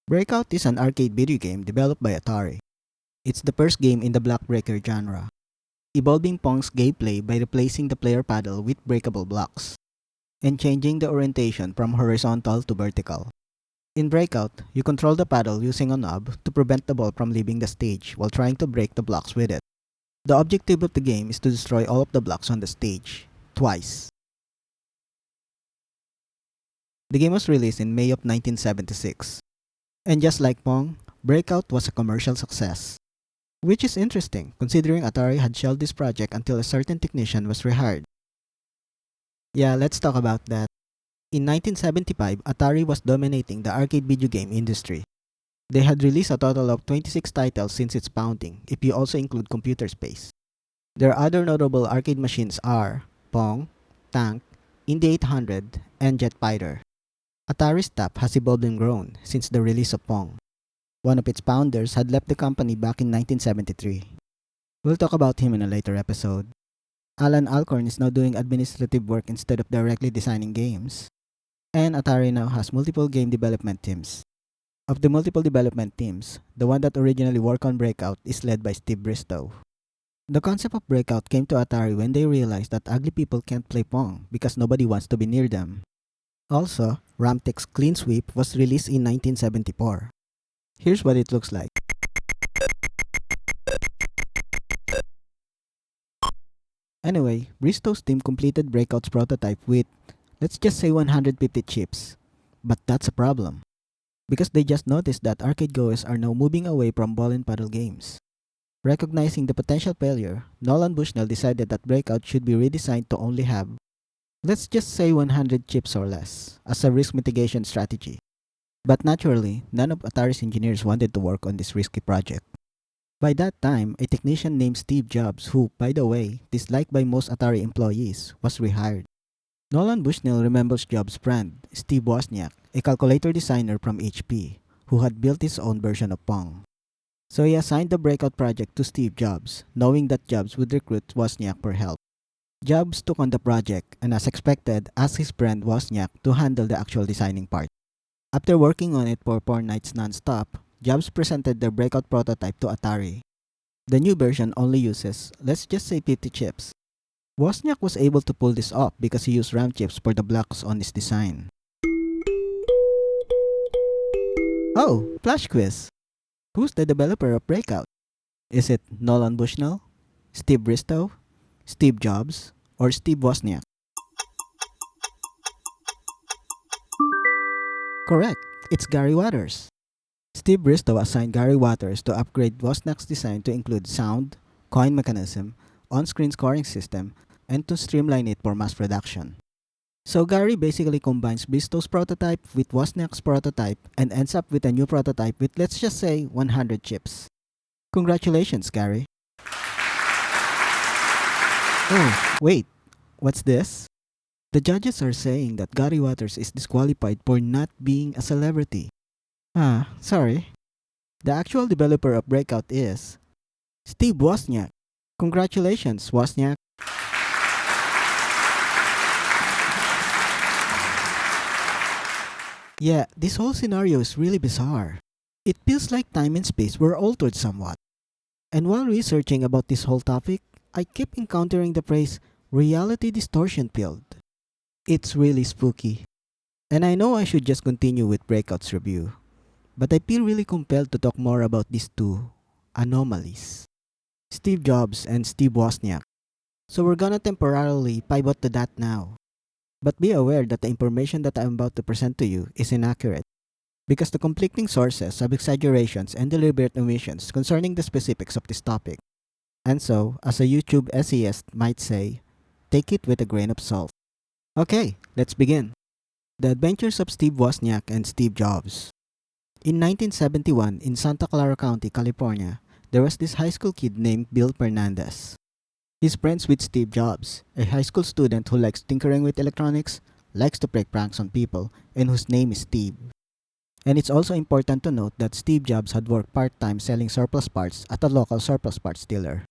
Breakout is an arcade video game developed by Atari. It's the first game in the block breaker genre, evolving Pong's gameplay by replacing the player paddle with breakable blocks, and changing the orientation from horizontal to vertical. In Breakout, you control the paddle using a knob to prevent the ball from leaving the stage while trying to break the blocks with it. The objective of the game is to destroy all of the blocks on the stage, twice. The game was released in May of 1976. And just like Pong, Breakout was a commercial success. Which is interesting, considering Atari had shelved this project until a certain technician was rehired. Yeah, let's talk about that. In 1975, Atari was dominating the arcade video game industry. They had released a total of 26 titles since its founding, if you also include Computer Space. Their other notable arcade machines are Pong, Tank, Indy 800, and Jet Fighter. Atari's staff has evolved and grown since the release of Pong. One of its founders had left the company back in 1973. We'll talk about him in a later episode. Alan Alcorn is now doing administrative work instead of directly designing games. And Atari now has multiple game development teams. Of the multiple development teams, the one that originally worked on Breakout is led by Steve Bristow. The concept of Breakout came to Atari when they realized that ugly people can't play Pong because nobody wants to be near them. Also, Ramtech's Clean Sweep was released in 1974. Here's what it looks like. Anyway, Bristow's team completed Breakout's prototype with, let's just say 150 chips. But that's a problem, because they just noticed that arcade goers are now moving away from ball and paddle games. Recognizing the potential failure, Nolan Bushnell decided that Breakout should be redesigned to only have, let's just say 100 chips or less, as a risk mitigation strategy. But naturally, none of Atari's engineers wanted to work on this risky project. By that time, a technician named Steve Jobs, who, by the way, disliked by most Atari employees, was rehired. Nolan Bushnell remembers Jobs' friend, Steve Wozniak, a calculator designer from HP, who had built his own version of Pong. So he assigned the Breakout project to Steve Jobs, knowing that Jobs would recruit Wozniak for help. Jobs took on the project and, as expected, asked his friend Wozniak to handle the actual designing part. After working on it for 4 nights non-stop, Jobs presented their Breakout prototype to Atari. The new version only uses, let's just say 50 chips. Wozniak was able to pull this off because he used RAM chips for the blocks on his design. Oh, flash quiz! Who's the developer of Breakout? Is it Nolan Bushnell, Steve Bristow, Steve Jobs, or Steve Wozniak? Correct, it's Gary Waters. Steve Bristow assigned Gary Waters to upgrade Wozniak's design to include sound, coin mechanism, on-screen scoring system, and to streamline it for mass production. So Gary basically combines Bristow's prototype with Wozniak's prototype and ends up with a new prototype with, let's just say, 100 chips. Congratulations, Gary. Oh, wait, what's this? The judges are saying that Gary Waters is disqualified for not being a celebrity. Sorry. The actual developer of Breakout is Steve Wozniak. Congratulations, Wozniak. Yeah, this whole scenario is really bizarre. It feels like time and space were altered somewhat. And while researching about this whole topic, I kept encountering the phrase reality distortion field. It's really spooky. And I know I should just continue with Breakout's review, but I feel really compelled to talk more about these two anomalies, Steve Jobs and Steve Wozniak. So we're gonna temporarily pivot to that now. But be aware that the information that I'm about to present to you is inaccurate, because the conflicting sources have exaggerations and deliberate omissions concerning the specifics of this topic. And so, as a YouTube essayist might say, take it with a grain of salt. Okay, let's begin. The Adventures of Steve Wozniak and Steve Jobs. In 1971, in Santa Clara County, California, there was this high school kid named Bill Fernandez. He's friends with Steve Jobs, a high school student who likes tinkering with electronics, likes to play pranks on people, and whose name is Steve. And it's also important to note that Steve Jobs had worked part-time selling surplus parts at a local surplus parts dealer,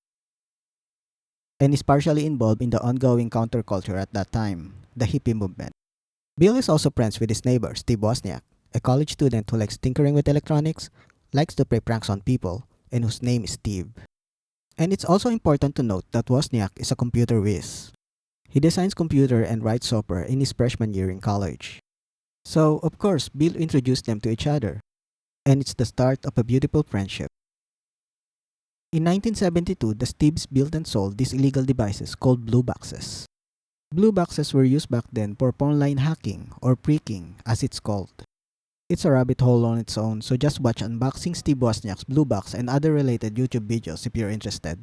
and is partially involved in the ongoing counterculture at that time, the hippie movement. Bill is also friends with his neighbor, Steve Wozniak, a college student who likes tinkering with electronics, likes to play pranks on people, and whose name is Steve. And it's also important to note that Wozniak is a computer whiz. He designs computer and writes software in his freshman year in college. So, of course, Bill introduced them to each other, and it's the start of a beautiful friendship. In 1972, the Steves built and sold these illegal devices called blue boxes. Blue boxes were used back then for phone line hacking, or pricking as it's called. It's a rabbit hole on its own, so just watch Unboxing Steve Wozniak's Blue Box and other related YouTube videos if you're interested.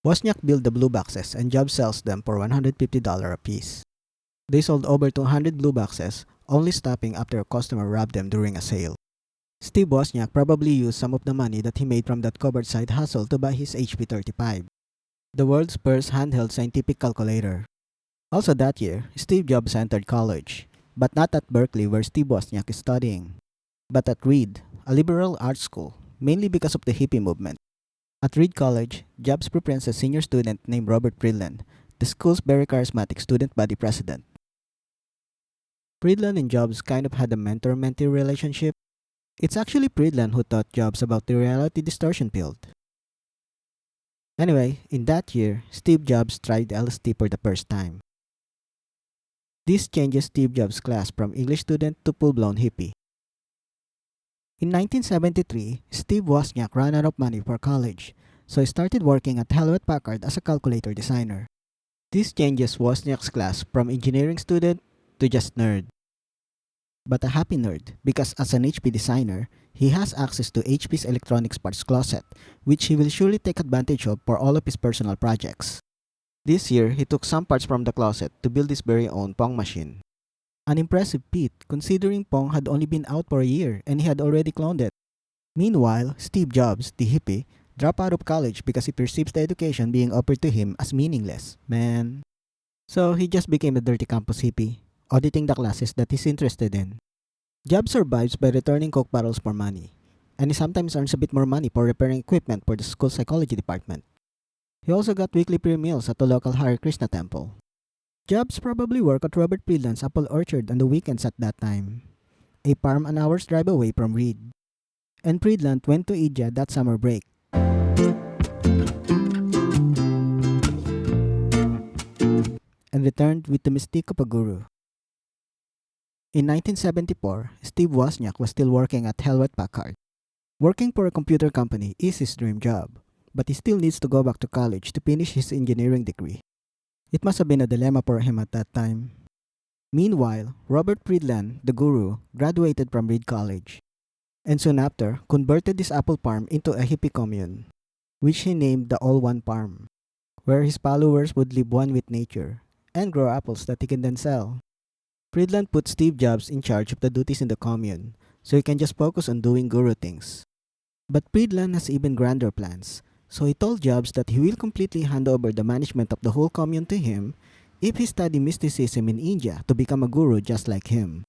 Wozniak built the blue boxes and Jobs sells them for $150 a piece. They sold over 200 blue boxes, only stopping after a customer robbed them during a sale. Steve Wozniak probably used some of the money that he made from that covered side hustle to buy his HP 35, the world's first handheld scientific calculator. Also that year, Steve Jobs entered college, but not at Berkeley where Steve Wozniak is studying, but at Reed, a liberal arts school, mainly because of the hippie movement. At Reed College, Jobs befriends a senior student named Robert Friedland, the school's very charismatic student body president. Friedland and Jobs kind of had a mentor-mentee relationship. It's actually Friedland who taught Jobs about the reality distortion field. Anyway, in that year, Steve Jobs tried LSD for the first time. This changes Steve Jobs' class from English student to full-blown hippie. In 1973, Steve Wozniak ran out of money for college, so he started working at Hewlett-Packard as a calculator designer. This changes Wozniak's class from engineering student to just nerd. But a happy nerd, because as an HP designer, he has access to HP's electronics parts closet, which he will surely take advantage of for all of his personal projects. This year, he took some parts from the closet to build his very own Pong machine. An impressive feat, considering Pong had only been out for a year and he had already cloned it. Meanwhile, Steve Jobs, the hippie, dropped out of college because he perceives the education being offered to him as meaningless. Man. So he just became a dirty campus hippie, auditing the classes that he's interested in. Jobs survives by returning Coke bottles for money, and he sometimes earns a bit more money for repairing equipment for the school psychology department. He also got weekly free meals at the local Hare Krishna temple. Jobs probably worked at Robert Friedland's apple orchard on the weekends at that time, a farm an hour's drive away from Reed. And Friedland went to India that summer break. And returned with the mystique of a guru. In 1974, Steve Wozniak was still working at Hewlett-Packard. Working for a computer company is his dream job, but he still needs to go back to college to finish his engineering degree. It must have been a dilemma for him at that time. Meanwhile, Robert Friedland, the guru, graduated from Reed College, and soon after converted this apple farm into a hippie commune, which he named the All One Farm, where his followers would live one with nature and grow apples that he can then sell. Friedland put Steve Jobs in charge of the duties in the commune, so he can just focus on doing guru things. But Friedland has even grander plans, so he told Jobs that he will completely hand over the management of the whole commune to him if he studied mysticism in India to become a guru just like him.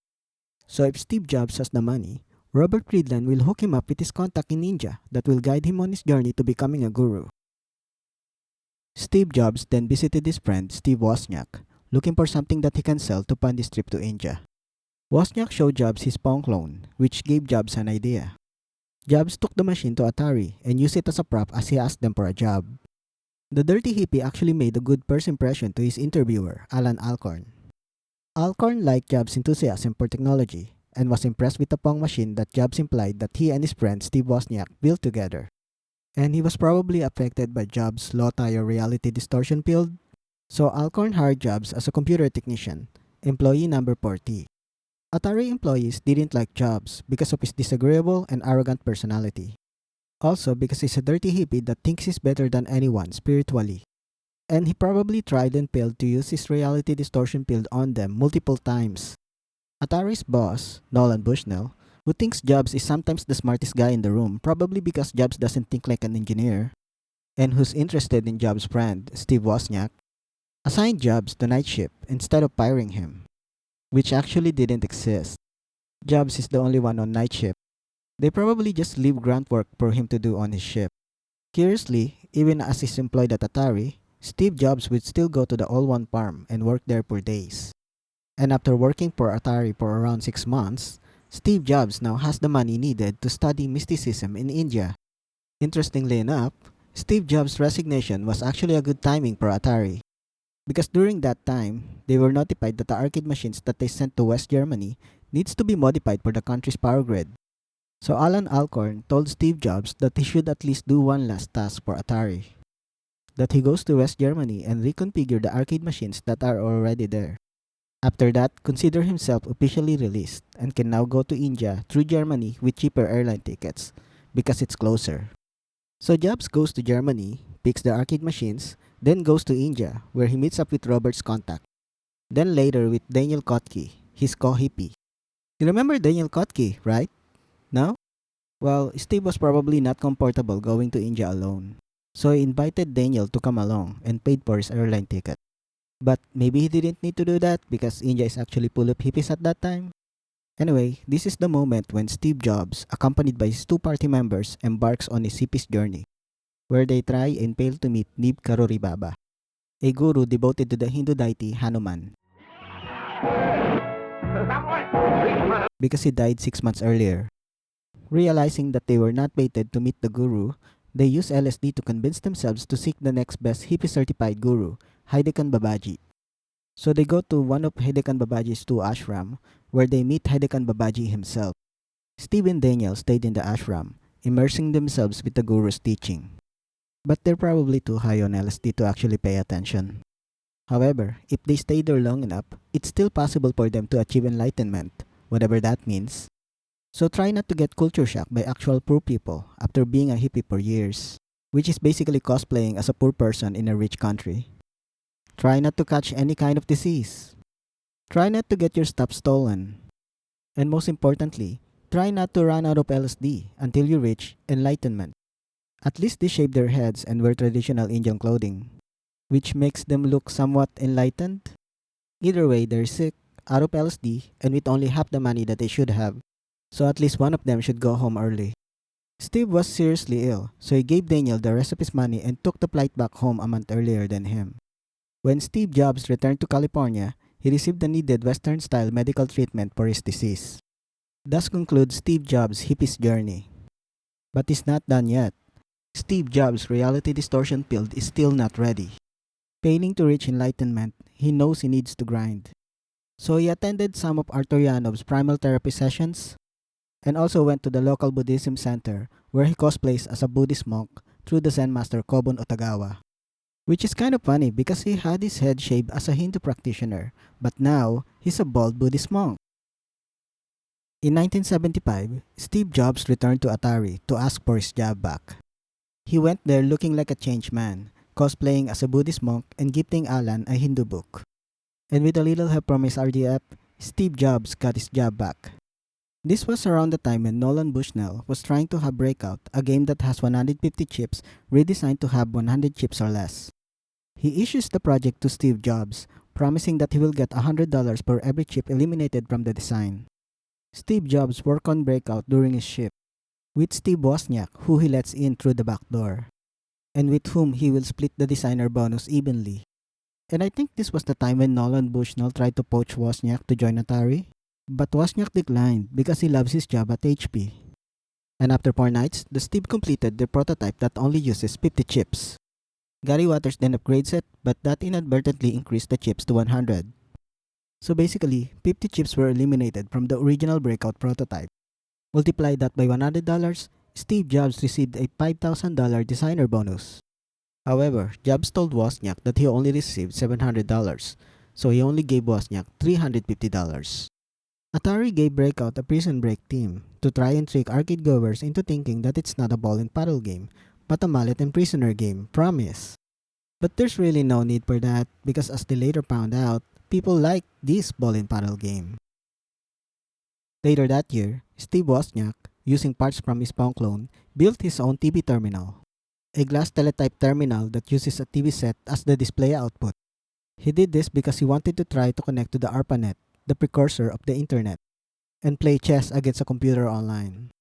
So if Steve Jobs has the money, Robert Friedland will hook him up with his contact in India that will guide him on his journey to becoming a guru. Steve Jobs then visited his friend Steve Wozniak, looking for something that he can sell to fund his trip to India. Wozniak showed Jobs his Pong clone, which gave Jobs an idea. Jobs took the machine to Atari and used it as a prop as he asked them for a job. The dirty hippie actually made a good first impression to his interviewer, Alan Alcorn. Alcorn liked Jobs' enthusiasm for technology and was impressed with the Pong machine that Jobs implied that he and his friend Steve Wozniak built together. And he was probably affected by Jobs' low-tire reality distortion field, so Alcorn hired Jobs as a computer technician, employee number 40. Atari employees didn't like Jobs because of his disagreeable and arrogant personality. Also because he's a dirty hippie that thinks he's better than anyone spiritually. And he probably tried and failed to use his reality distortion field on them multiple times. Atari's boss, Nolan Bushnell, who thinks Jobs is sometimes the smartest guy in the room probably because Jobs doesn't think like an engineer, and who's interested in Jobs' friend, Steve Wozniak, assigned Jobs to night shift instead of firing him, which actually didn't exist. Jobs is the only one on night shift. They probably just leave grunt work for him to do on his shift. Curiously, even as he's employed at Atari, Steve Jobs would still go to the All One Farm and work there for days. And after working for Atari for around 6 months, Steve Jobs now has the money needed to study mysticism in India. Interestingly enough, Steve Jobs' resignation was actually a good timing for Atari, because during that time, they were notified that the arcade machines that they sent to West Germany needs to be modified for the country's power grid. So Alan Alcorn told Steve Jobs that he should at least do one last task for Atari, that he goes to West Germany and reconfigure the arcade machines that are already there. After that, consider himself officially released and can now go to India through Germany with cheaper airline tickets because it's closer. So Jobs goes to Germany, picks the arcade machines, then goes to India where he meets up with Robert's contact. Then later with Daniel Kotke, his co-hippie. You remember Daniel Kotke, right? No? Well, Steve was probably not comfortable going to India alone. So he invited Daniel to come along and paid for his airline ticket. But maybe he didn't need to do that because India is actually full of hippies at that time. Anyway, this is the moment when Steve Jobs, accompanied by his two party members, embarks on his hippies journey, where they try and fail to meet Nib Karuri Baba, a guru devoted to the Hindu deity Hanuman, because he died 6 months earlier. Realizing that they were not fated to meet the guru, they use LSD to convince themselves to seek the next best hippie-certified guru, Haidekan Babaji. So they go to one of Haidekan Babaji's two ashram, where they meet Haidekan Babaji himself. Steve and Daniel stayed in the ashram, immersing themselves with the guru's teaching. But they're probably too high on LSD to actually pay attention. However, if they stay there long enough, it's still possible for them to achieve enlightenment, whatever that means. So try not to get culture shock by actual poor people after being a hippie for years, which is basically cosplaying as a poor person in a rich country. Try not to catch any kind of disease. Try not to get your stuff stolen. And most importantly, try not to run out of LSD until you reach enlightenment. At least they shave their heads and wear traditional Indian clothing, which makes them look somewhat enlightened. Either way, they're sick, out of LSD, and with only half the money that they should have, so at least one of them should go home early. Steve was seriously ill, so he gave Daniel the rest of his money and took the flight back home a month earlier than him. When Steve Jobs returned to California, he received the needed Western-style medical treatment for his disease. Thus concludes Steve Jobs' hippie's journey. But he's not done yet. Steve Jobs' reality distortion field is still not ready. Failing to reach enlightenment, he knows he needs to grind. So he attended some of Arthur Yanov's primal therapy sessions, and also went to the local Buddhism center where he cosplays as a Buddhist monk through the Zen master Kobun Otagawa. Which is kind of funny because he had his head shaved as a Hindu practitioner, but now he's a bald Buddhist monk. In 1975, Steve Jobs returned to Atari to ask for his job back. He went there looking like a changed man, cosplaying as a Buddhist monk and gifting Alan a Hindu book. And with a little help from his RDF, Steve Jobs got his job back. This was around the time when Nolan Bushnell was trying to have Breakout, a game that has 150 chips redesigned to have 100 chips or less. He issues the project to Steve Jobs, promising that he will get $100 for every chip eliminated from the design. Steve Jobs worked on Breakout during his shift, with Steve Wozniak, who he lets in through the back door, and with whom he will split the designer bonus evenly. And I think this was the time when Nolan Bushnell tried to poach Wozniak to join Atari, but Wozniak declined because he loves his job at HP. And after 4 nights, the Steve completed the prototype that only uses 50 chips. Gary Waters then upgrades it, but that inadvertently increased the chips to 100. So basically, 50 chips were eliminated from the original Breakout prototype. Multiply that by $100, Steve Jobs received a $5,000 designer bonus. However, Jobs told Wozniak that he only received $700, so he only gave Wozniak $350. Atari gave Breakout a prison break theme to try and trick arcade goers into thinking that it's not a ball and paddle game, but a mallet and prisoner game, promise. But there's really no need for that because as they later found out, people like this ball and paddle game. Later that year, Steve Wozniak, using parts from his Spawn clone, built his own TV terminal. A glass teletype terminal that uses a TV set as the display output. He did this because he wanted to try to connect to the ARPANET, the precursor of the internet, and play chess against a computer online.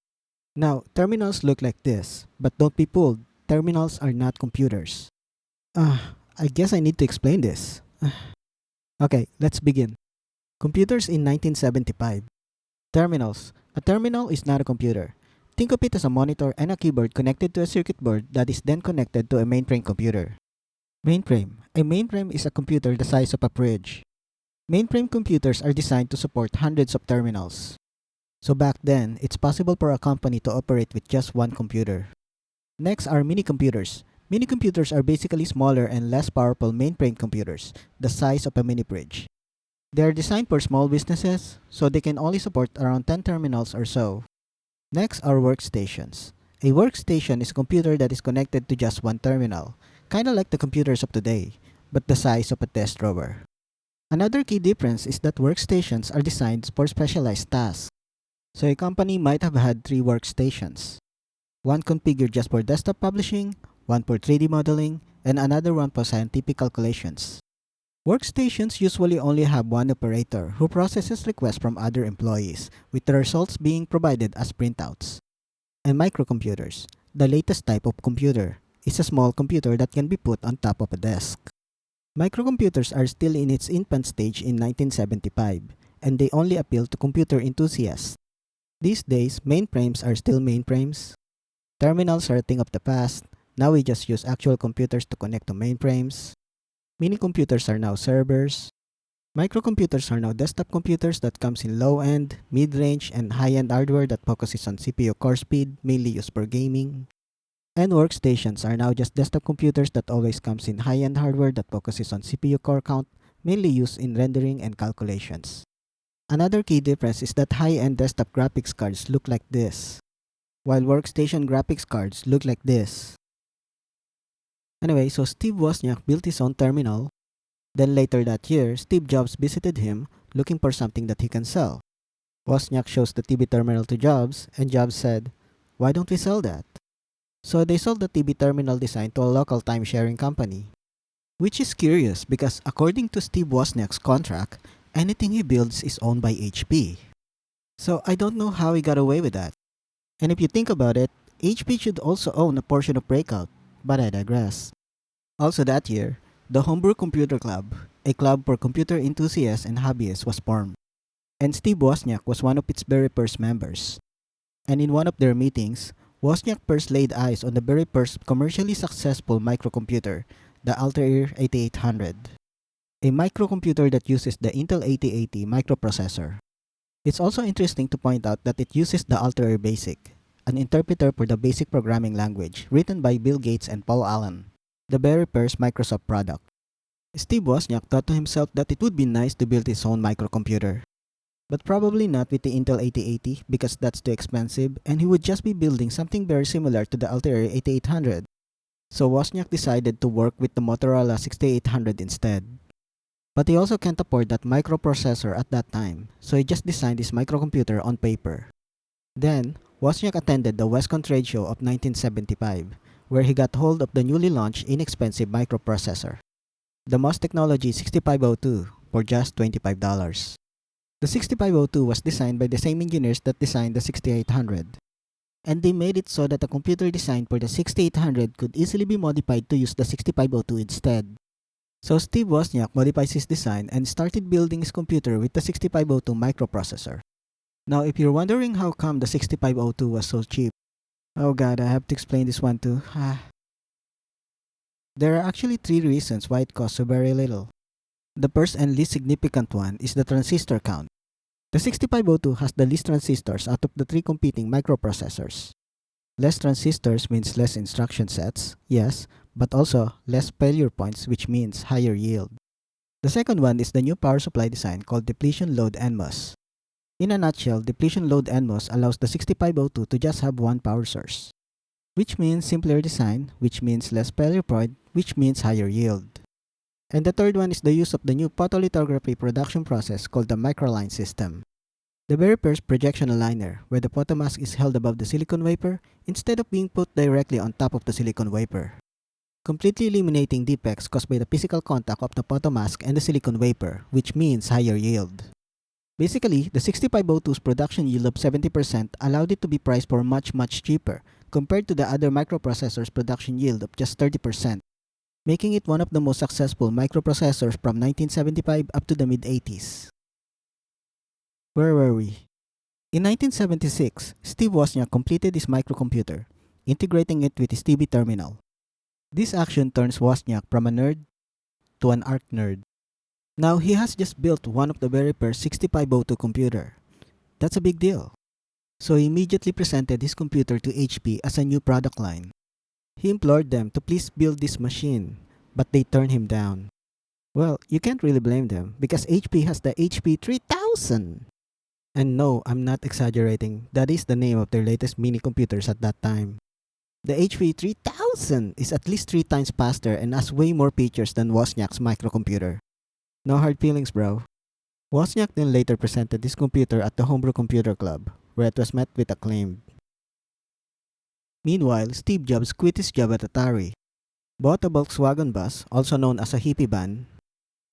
Now, terminals look like this, but don't be fooled, terminals are not computers. I guess I need to explain this. Okay, let's begin. Computers in 1975. Terminals. A terminal is not a computer. Think of it as a monitor and a keyboard connected to a circuit board that is then connected to a mainframe computer. Mainframe. A mainframe is a computer the size of a fridge. Mainframe computers are designed to support hundreds of terminals. So back then, it's possible for a company to operate with just one computer. Next are mini computers. Mini computers are basically smaller and less powerful mainframe computers, the size of a mini fridge. They are designed for small businesses, so they can only support around 10 terminals or so. Next are workstations. A workstation is a computer that is connected to just one terminal, kinda like the computers of today, but the size of a desk drawer. Another key difference is that workstations are designed for specialized tasks. So a company might have had 3 workstations. One configured just for desktop publishing, one for 3D modeling, and another one for scientific calculations. Workstations usually only have one operator who processes requests from other employees, with the results being provided as printouts. And microcomputers, the latest type of computer, is a small computer that can be put on top of a desk. Microcomputers are still in its infant stage in 1975, and they only appeal to computer enthusiasts. These days, mainframes are still mainframes. Terminals are a thing of the past. Now we just use actual computers to connect to mainframes. Mini computers are now servers. Microcomputers are now desktop computers that comes in low-end, mid-range, and high-end hardware that focuses on CPU core speed, mainly used for gaming. And workstations are now just desktop computers that always comes in high-end hardware that focuses on CPU core count, mainly used in rendering and calculations. Another key difference is that high-end desktop graphics cards look like this, while workstation graphics cards look like this. Anyway, so Steve Wozniak built his own terminal. Then later that year, Steve Jobs visited him looking for something that he can sell. Wozniak shows the TV terminal to Jobs, and Jobs said, "Why don't we sell that?" So they sold the TV terminal design to a local time-sharing company. Which is curious because according to Steve Wozniak's contract, anything he builds is owned by HP. So I don't know how he got away with that. And if you think about it, HP should also own a portion of Breakout, but I digress. Also that year, the Homebrew Computer Club, a club for computer enthusiasts and hobbyists, was formed. And Steve Wozniak was one of its very first members. And in one of their meetings, Wozniak first laid eyes on the very first commercially successful microcomputer, the Altair 8800, a microcomputer that uses the Intel 8080 microprocessor. It's also interesting to point out that it uses the Altair Basic, an interpreter for the BASIC programming language written by Bill Gates and Paul Allen, the very first Microsoft product. Steve Wozniak thought to himself that it would be nice to build his own microcomputer, but probably not with the Intel 8080 because that's too expensive and he would just be building something very similar to the Altair 8800. So Wozniak decided to work with the Motorola 6800 instead. But he also can't afford that microprocessor at that time, so he just designed his microcomputer on paper. Then, Wozniak attended the Westcon trade show of 1975, where he got hold of the newly launched inexpensive microprocessor, the MOS Technology 6502, for just $25. The 6502 was designed by the same engineers that designed the 6800. And they made it so that a computer designed for the 6800 could easily be modified to use the 6502 instead. So Steve Wozniak modifies his design and started building his computer with the 6502 microprocessor. Now if you're wondering how come the 6502 was so cheap, oh god, I have to explain this one too. There are actually 3 reasons why it costs so very little. The first and least significant one is the transistor count. The 6502 has the least transistors out of the 3 competing microprocessors. Less transistors means less instruction sets, yes, but also less failure points, which means higher yield. The second one is the new power supply design called depletion load NMOS. In a nutshell, depletion load NMOS allows the 6502 to just have one power source, which means simpler design, which means less failure point, which means higher yield. And the third one is the use of the new photolithography production process called the microline system. The very first projection aligner, where the photomask is held above the silicon wafer instead of being put directly on top of the silicon wafer, completely eliminating defects caused by the physical contact of the photomask and the silicon wafer, which means higher yield. Basically, the 6502's production yield of 70% allowed it to be priced for much cheaper compared to the other microprocessors' production yield of just 30%, making it one of the most successful microprocessors from 1975 up to the mid-80s. Where were we? In 1976, Steve Wozniak completed his microcomputer, integrating it with his TV terminal. This action turns Wozniak from a nerd to an arch nerd. Now he has just built one of the very first 6502 computer. That's a big deal. So he immediately presented his computer to HP as a new product line. He implored them to please build this machine, but they turned him down. Well, you can't really blame them because HP has the HP 3000. And no, I'm not exaggerating. That is the name of their latest mini computers at that time. The HP 3000 is at least 3 times faster and has way more features than Wozniak's microcomputer. No hard feelings, bro. Wozniak then later presented this computer at the Homebrew Computer Club, where it was met with acclaim. Meanwhile, Steve Jobs quit his job at Atari, bought a Volkswagen bus, also known as a hippie van,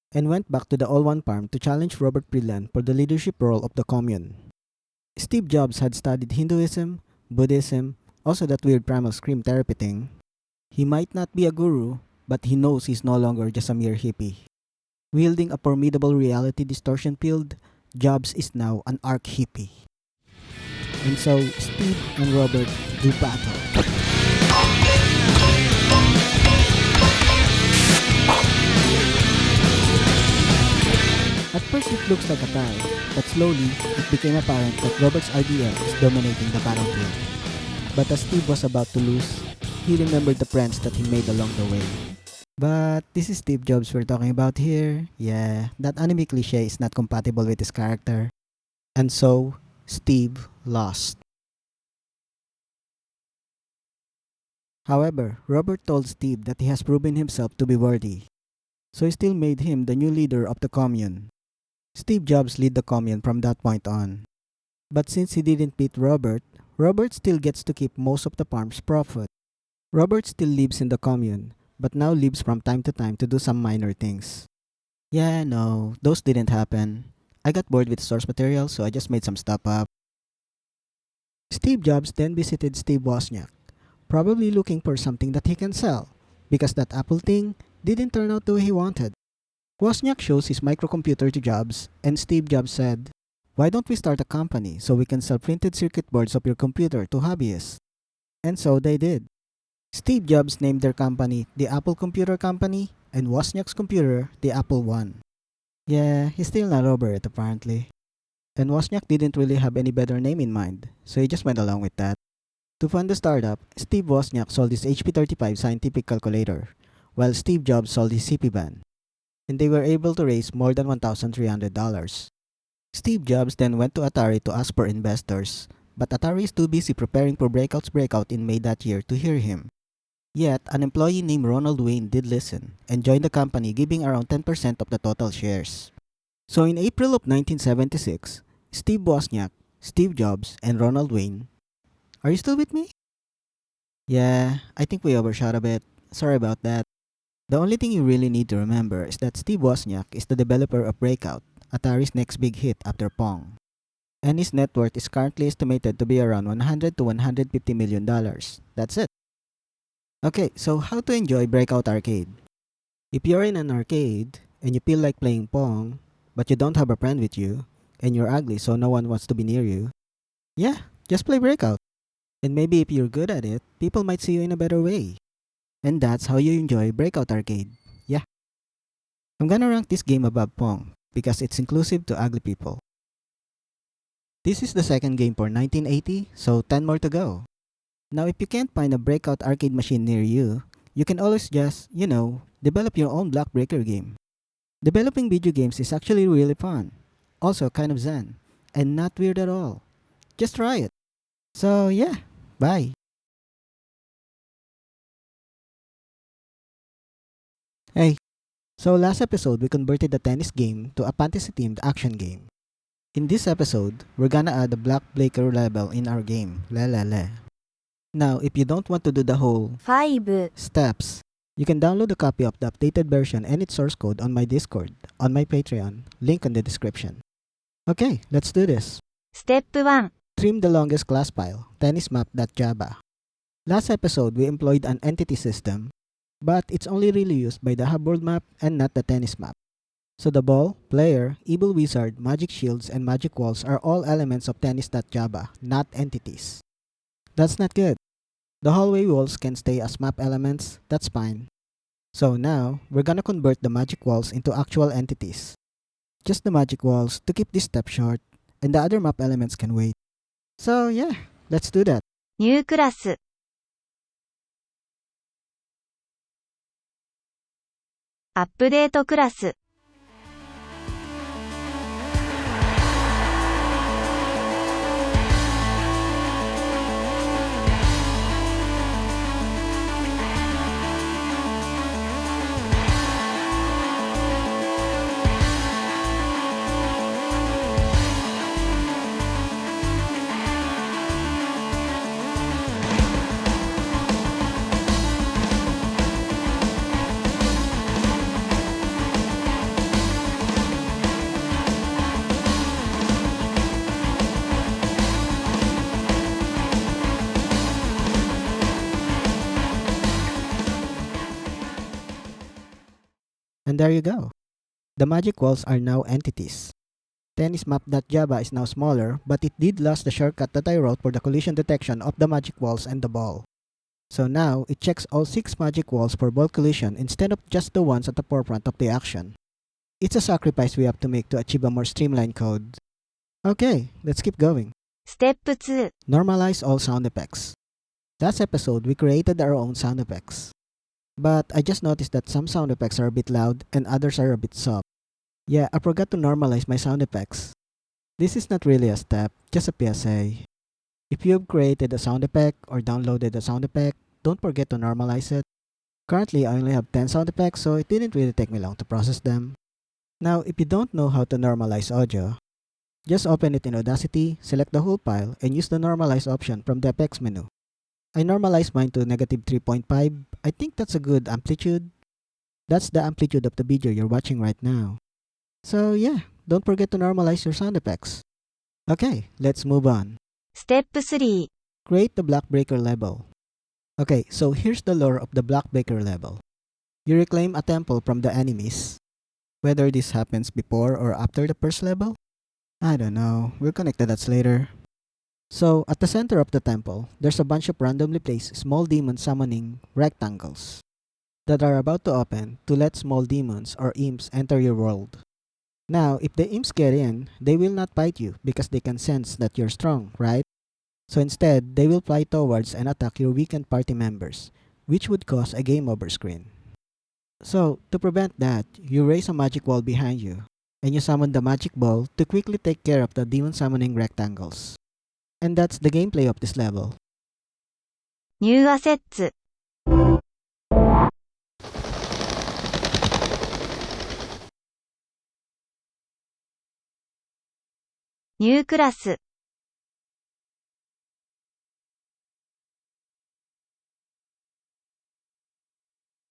and went back to the All-One farm to challenge Robert Friedland for the leadership role of the commune. Steve Jobs had studied Hinduism, Buddhism, also that weird primal scream therapy thing. He might not be a guru, but he knows he's no longer just a mere hippie. Wielding a formidable reality distortion field, Jobs is now an arch hippie. And so, Steve and Robert do battle. At first it looks like a tie, but slowly it became apparent that Robert's RDL is dominating the battlefield. But as Steve was about to lose, he remembered the friends that he made along the way. But this is Steve Jobs we're talking about here. Yeah, that anime cliche is not compatible with his character. And so, Steve lost. However, Robert told Steve that he has proven himself to be worthy, so he still made him the new leader of the commune. Steve Jobs led the commune from that point on. But since he didn't beat Robert, Robert still gets to keep most of the farm's profit. Robert still lives in the commune, but now leaves from time to time to do some minor things. Yeah, no, those didn't happen. I got bored with source material, so I just made some stuff up. Steve Jobs then visited Steve Wozniak, probably looking for something that he can sell, because that Apple thing didn't turn out the way he wanted. Wozniak shows his microcomputer to Jobs, and Steve Jobs said, "Why don't we start a company so we can sell printed circuit boards of your computer to hobbyists?" And so they did. Steve Jobs named their company the Apple Computer Company, and Wozniak's computer the Apple I. Yeah, he's still not over it apparently. And Wozniak didn't really have any better name in mind, so he just went along with that. To fund the startup, Steve Wozniak sold his HP35 scientific calculator, while Steve Jobs sold his hippie van. And they were able to raise more than $1,300. Steve Jobs then went to Atari to ask for investors, but Atari is too busy preparing for Breakout's breakout in May that year to hear him. Yet, an employee named Ronald Wayne did listen and joined the company, giving around 10% of the total shares. So in April of 1976, Steve Wozniak, Steve Jobs, and Ronald Wayne. Are you still with me? Yeah, I think we overshot a bit. Sorry about that. The only thing you really need to remember is that Steve Wozniak is the developer of Breakout, Atari's next big hit after Pong. And his net worth is currently estimated to be around $100 to $150 million. That's it. Okay, so how to enjoy Breakout Arcade? If you're in an arcade and you feel like playing Pong, but you don't have a friend with you, and you're ugly so no one wants to be near you, yeah, just play Breakout. And maybe if you're good at it, people might see you in a better way. And that's how you enjoy Breakout Arcade. Yeah. I'm gonna rank this game above Pong because it's inclusive to ugly people. This is the second game for 1980, so 10 more to go. Now if you can't find a Breakout Arcade machine near you, you can always just, develop your own block breaker game. Developing video games is actually really fun, also kind of zen, and not weird at all. Just try it. So yeah, bye. Hey, so last episode we converted the tennis game to a fantasy-themed action game. In this episode, we're gonna add a block breaker level in our game, LeLeLe. Now, if you don't want to do the whole 5 steps, you can download a copy of the updated version and its source code on my Discord, on my Patreon, link in the description. Okay, let's do this. Step 1 Trim the longest class file, tennismap.java. Last episode, we employed an entity system, but it's only really used by the hub world map and not the tennis map. So the ball, player, evil wizard, magic shields, and magic walls are all elements of tennis.java, not entities. That's not good. The hallway walls can stay as map elements, that's fine. So now, we're gonna convert the magic walls into actual entities. Just the magic walls to keep this step short, and the other map elements can wait. So yeah, let's do that. ニュークラス。アップデートクラス。And there you go. The magic walls are now entities. Tennismap.java is now smaller, but it did lose the shortcut that I wrote for the collision detection of the magic walls and the ball. So now, it checks all 6 magic walls for ball collision instead of just the ones at the forefront of the action. It's a sacrifice we have to make to achieve a more streamlined code. Okay, let's keep going. ステップ2。 Normalize all sound effects. Last episode, we created our own sound effects. But I just noticed that some sound effects are a bit loud and others are a bit soft. Yeah, I forgot to normalize my sound effects. This is not really a step, just a PSA. If you've created a sound effect or downloaded a sound effect, don't forget to normalize it. Currently, I only have 10 sound effects, so it didn't really take me long to process them. Now, if you don't know how to normalize audio, just open it in Audacity, select the whole file, and use the normalize option from the effects menu. I normalized mine to -3.5. I think that's a good amplitude. That's the amplitude of the video you're watching right now. So yeah, don't forget to normalize your sound effects. Okay, let's move on. ステップ3。 Create the block breaker level. Okay, so here's the lore of the block breaker level. You reclaim a temple from the enemies. Whether this happens before or after the first level? I don't know, we'll connect the dots later. So, at the center of the temple, there's a bunch of randomly placed small demon summoning rectangles that are about to open to let small demons or imps enter your world. Now, if the imps get in, they will not fight you because they can sense that you're strong, right? So instead, they will fly towards and attack your weakened party members, which would cause a game over screen. So, to prevent that, you raise a magic wall behind you, and you summon the magic ball to quickly take care of the demon summoning rectangles. And that's the gameplay of this level. ニューアセッツ。ニュークラス。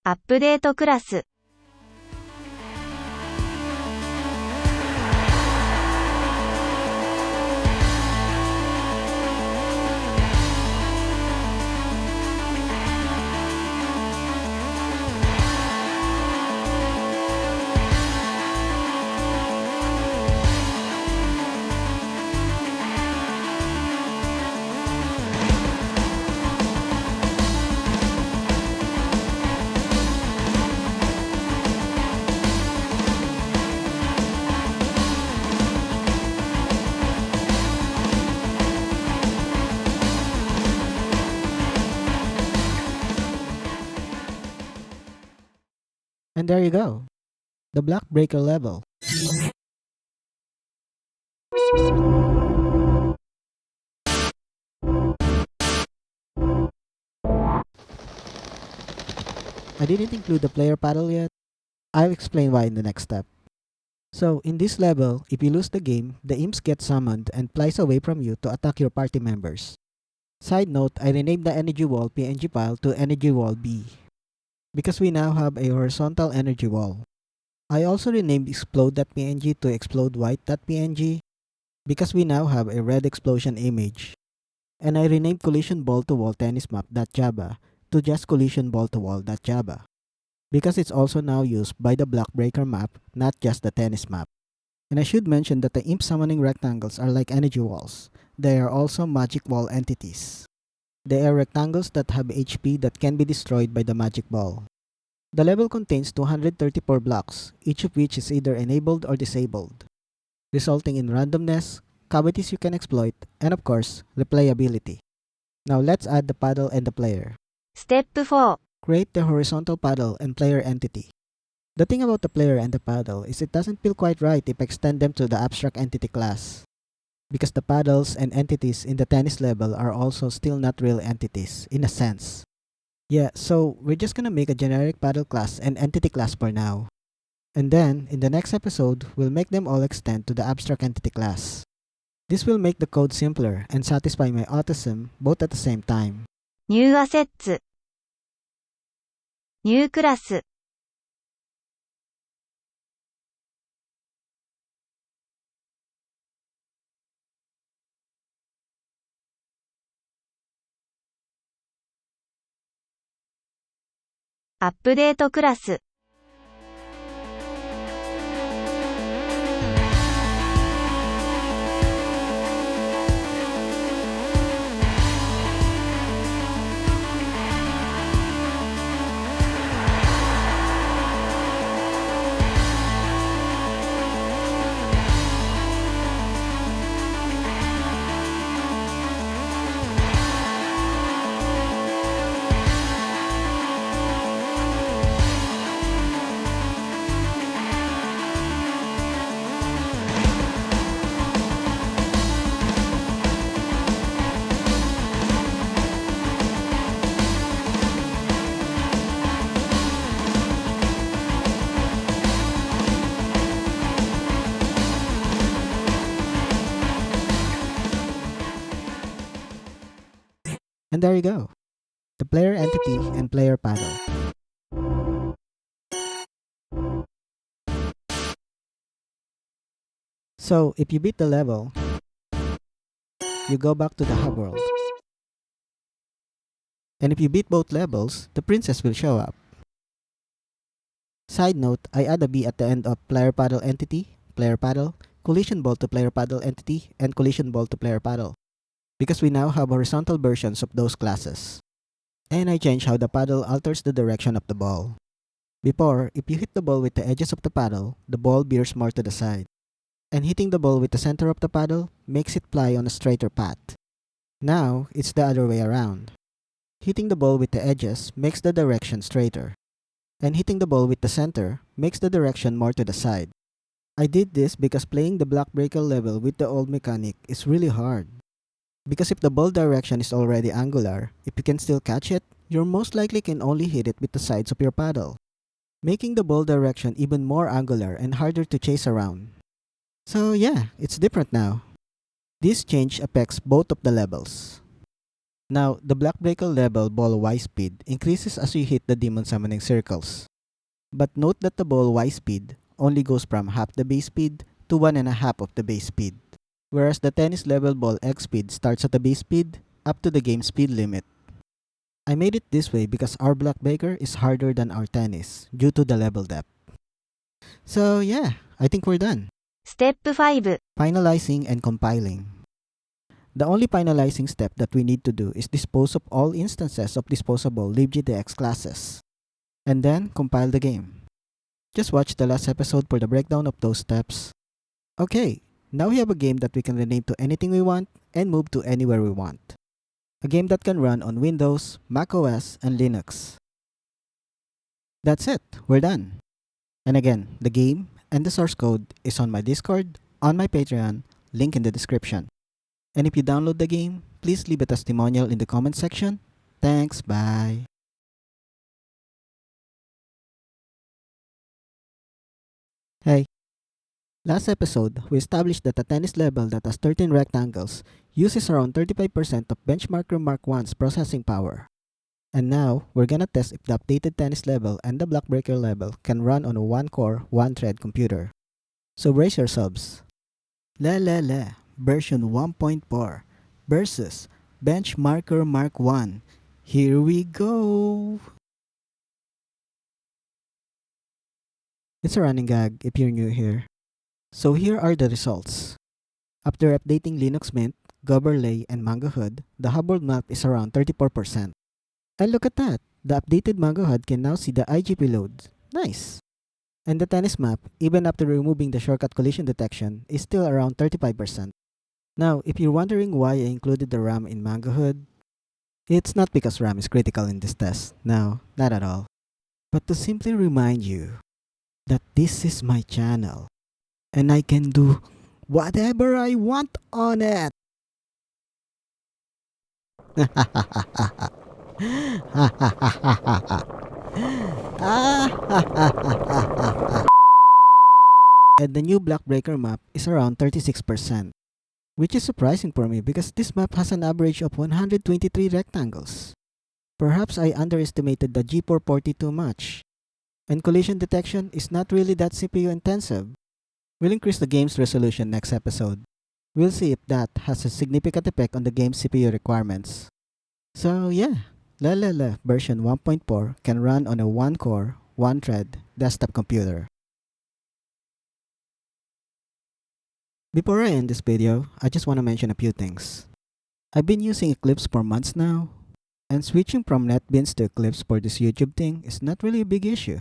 アップデートクラス。And there you go. The block breaker level. I didn't include the player paddle yet. I'll explain why in the next step. So, in this level, if you lose the game, the imps get summoned and flies away from you to attack your party members. Side note, I renamed the energy wall PNG file to energy wall B, because we now have a horizontal energy wall. I also renamed explode.png to explodewhite.png, because we now have a red explosion image. And I renamed collision ball to wall tennis map.java to just collision ball to wall.java. because it's also now used by the block breaker map, not just the tennis map. And I should mention that the imp summoning rectangles are like energy walls. They are also magic wall entities. They are rectangles that have HP that can be destroyed by the magic ball. The level contains 234 blocks, each of which is either enabled or disabled, resulting in randomness, cavities you can exploit, and of course, replayability. Now let's add the paddle and the player. Step 4. Create the horizontal paddle and player entity. The thing about the player and the paddle is it doesn't feel quite right if I extend them to the abstract entity class, because the paddles and entities in the tennis level are also still not real entities, in a sense. Yeah, so we're just gonna make a generic paddle class and entity class for now. And then, in the next episode, we'll make them all extend to the abstract entity class. This will make the code simpler and satisfy my autism both at the same time. New assets. New class. Update クラス。And there you go. The player entity and player paddle. So, if you beat the level, you go back to the hub world. And if you beat both levels, the princess will show up. Side note, I add a B at the end of player paddle entity, player paddle, collision ball to player paddle entity, and collision ball to player paddle, because we now have horizontal versions of those classes. And I change how the paddle alters the direction of the ball. Before, if you hit the ball with the edges of the paddle, the ball veers more to the side. And hitting the ball with the center of the paddle makes it fly on a straighter path. Now, it's the other way around. Hitting the ball with the edges makes the direction straighter, and hitting the ball with the center makes the direction more to the side. I did this because playing the block breaker level with the old mechanic is really hard. Because if the ball direction is already angular, if you can still catch it, you most likely can only hit it with the sides of your paddle, making the ball direction even more angular and harder to chase around. So yeah, it's different now. This change affects both of the levels. Now, the block breaker level ball Y speed increases as you hit the demon summoning circles. But note that the ball Y speed only goes from half the base speed to 1.5 of the base speed, whereas the tennis level ball X speed starts at the base speed up to the game speed limit. I made it this way because our block breaker is harder than our tennis due to the level depth. So yeah, I think we're done. Step 5. Finalizing and compiling. The only finalizing step that we need to do is dispose of all instances of disposable libGDX classes, and then compile the game. Just watch the last episode for the breakdown of those steps. Okay, now we have a game that we can rename to anything we want and move to anywhere we want. A game that can run on Windows, macOS, and Linux. That's it, we're done. And again, the game and the source code is on my Discord, on my Patreon, link in the description. And if you download the game, please leave a testimonial in the comment section. Thanks, bye. Hey. Last episode, we established that a tennis level that has 13 rectangles uses around 35% of Benchmarker Mark 1's processing power. And now, we're gonna test if the updated tennis level and the block breaker level can run on a 1-core, 1-thread computer. So brace yourselves. LeLeLe Ver.1.4 versus Benchmarker Mark 1. Here we go! It's a running gag if you're new here. So here are the results. After updating Linux Mint, Goberlay, and Mango Hood, the Hubbard map is around 34%. And look at that! The updated Mango Hood can now see the IGP loads. Nice! And the tennis map, even after removing the shortcut collision detection, is still around 35%. Now, if you're wondering why I included the RAM in Mango Hood, it's not because RAM is critical in this test. No, not at all. But to simply remind you that this is my channel and I can do whatever I want on it. And the new block breaker map is around 36%, which is surprising for me because this map has an average of 123 rectangles. Perhaps I underestimated the G440 too much. And collision detection is not really that CPU intensive. We'll increase the game's resolution next episode. We'll see if that has a significant effect on the game's CPU requirements. So yeah, LeLeLe version 1.4 can run on a 1-core, 1-thread desktop computer. Before I end this video, I just want to mention a few things. I've been using Eclipse for months now, and switching from NetBeans to Eclipse for this YouTube thing is not really a big issue.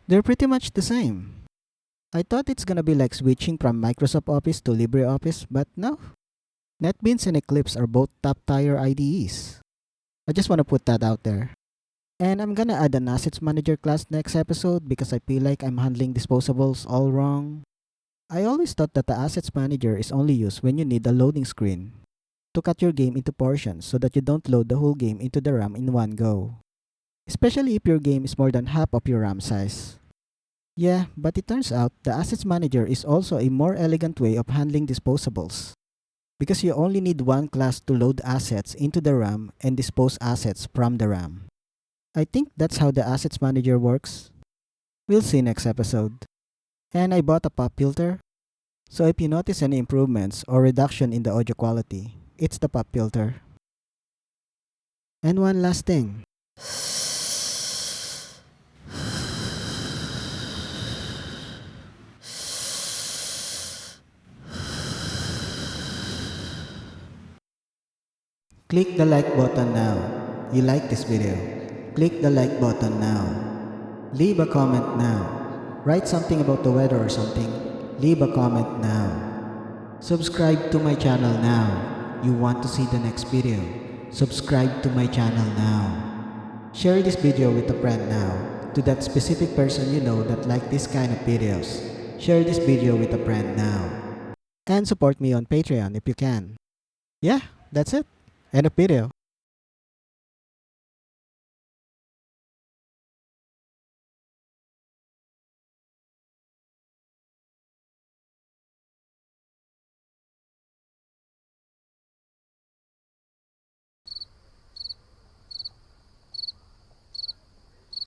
They're pretty much the same. I thought it's gonna be like switching from Microsoft Office to LibreOffice, but no. NetBeans and Eclipse are both top-tier IDEs. I just want to put that out there. And I'm gonna add an Assets Manager class next episode because I feel like I'm handling disposables all wrong. I always thought that the Assets Manager is only used when you need a loading screen to cut your game into portions so that you don't load the whole game into the RAM in one go. Especially if your game is more than half of your RAM size. Yeah, but it turns out the Assets Manager is also a more elegant way of handling disposables. Because you only need one class to load assets into the RAM and dispose assets from the RAM. I think that's how the Assets Manager works. We'll see next episode. And I bought a pop filter. So if you notice any improvements or reduction in the audio quality, it's the pop filter. And one last thing. Click the like button now. You like this video. Click the like button now. Leave a comment now. Write something about the weather or something. Leave a comment now. Subscribe to my channel now. You want to see the next video. Subscribe to my channel now. Share this video with a friend now. To that specific person you know that like this kind of videos. Share this video with a friend now. And support me on Patreon if you can. Yeah, that's it. End of video.